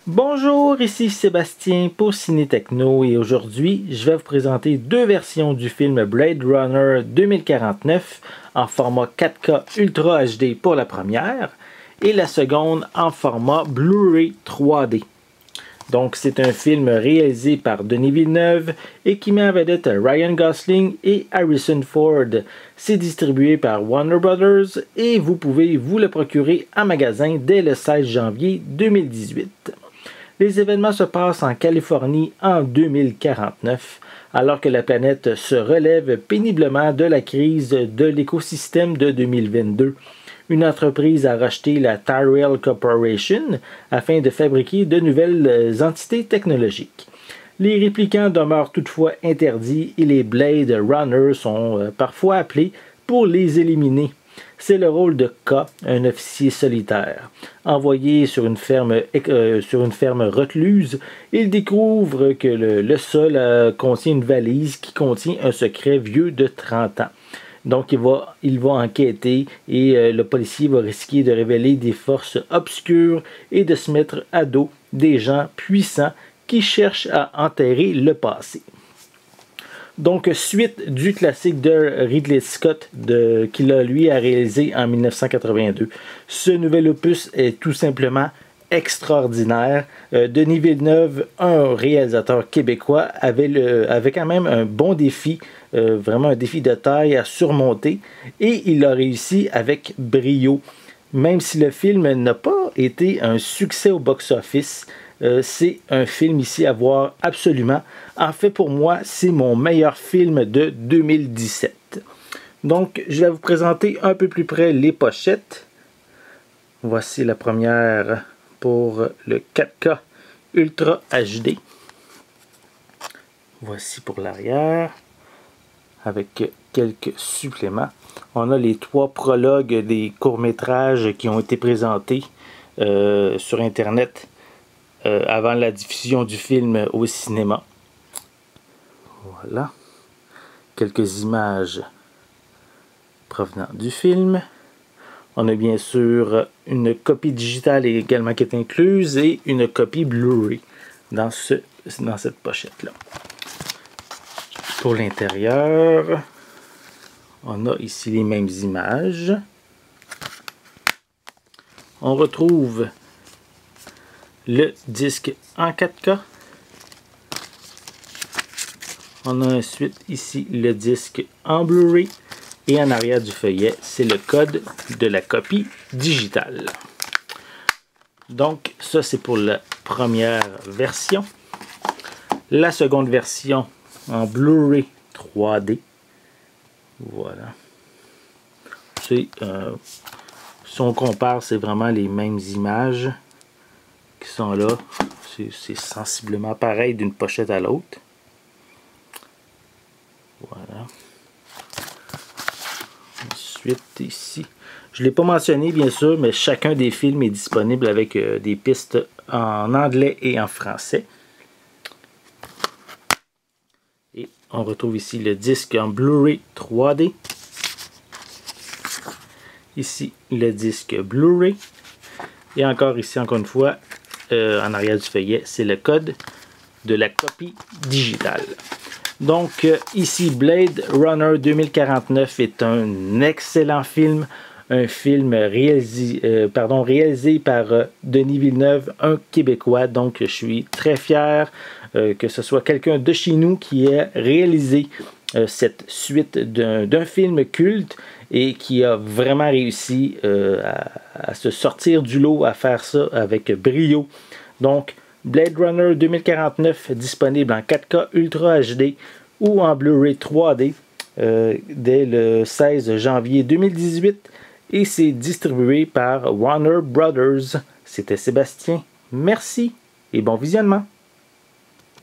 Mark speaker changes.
Speaker 1: Bonjour, ici Sébastien pour Ciné Techno et aujourd'hui, je vais vous présenter deux versions du film Blade Runner 2049 en format 4K Ultra HD pour la première et la seconde en format Blu-ray 3D. Donc, c'est un film réalisé par Denis Villeneuve et qui met en vedette Ryan Gosling et Harrison Ford. C'est distribué par Warner Brothers et vous pouvez vous le procurer en magasin dès le 16 janvier 2018. Les événements se passent en Californie en 2049, alors que la planète se relève péniblement de la crise de l'écosystème de 2022. Une entreprise a racheté la Tyrell Corporation afin de fabriquer de nouvelles entités technologiques. Les réplicants demeurent toutefois interdits et les Blade Runners sont parfois appelés pour les éliminer. C'est le rôle de K, un officier solitaire. Envoyé sur une ferme recluse, il découvre que le sol contient une valise qui contient un secret vieux de 30 ans. Donc, il va enquêter et le policier va risquer de révéler des forces obscures et de se mettre à dos des gens puissants qui cherchent à enterrer le passé. Donc, suite du classique de Ridley Scott qu'il a réalisé en 1982. Ce nouvel opus est tout simplement extraordinaire. Denis Villeneuve, un réalisateur québécois, avait quand même un bon défi, vraiment un défi de taille à surmonter, et il a réussi avec brio. Même si le film n'a pas été un succès au box-office, c'est un film ici à voir absolument. En fait, pour moi, c'est mon meilleur film de 2017. Donc, je vais vous présenter un peu plus près les pochettes. Voici la première pour le 4K Ultra HD. Voici pour l'arrière, avec quelques suppléments. On a les 3 prologues des courts-métrages qui ont été présentés sur Internet avant la diffusion du film au cinéma. Voilà. Quelques images provenant du film. On a bien sûr une copie digitale également qui est incluse et une copie Blu-ray dans cette pochette-là. Pour l'intérieur, on a ici les mêmes images. On retrouve le disque en 4K. On a ensuite ici le disque en Blu-ray. Et en arrière du feuillet, c'est le code de la copie digitale. Donc, ça c'est pour la première version. La seconde version en Blu-ray 3D. Voilà. Si on compare, c'est vraiment les mêmes images qui sont là. C'est sensiblement pareil d'une pochette à l'autre. Voilà. Ensuite, ici, je ne l'ai pas mentionné bien sûr, mais chacun des films est disponible avec des pistes en anglais et en français. Et on retrouve ici le disque en Blu-ray 3D. Ici, le disque Blu-ray. Et encore ici, encore une fois, en arrière du feuillet, c'est le code de la copie digitale. Donc, ici, Blade Runner 2049 est un excellent film. Un film réalisé par Denis Villeneuve, un Québécois. Donc, je suis très fier que ce soit quelqu'un de chez nous qui ait réalisé cette suite d'un film culte et qui a vraiment réussi à se sortir du lot, à faire ça avec brio. Donc, Blade Runner 2049 disponible en 4K Ultra HD ou en Blu-ray 3D dès le 16 janvier 2018 et c'est distribué par Warner Brothers. C'était Sébastien. Merci et bon visionnement.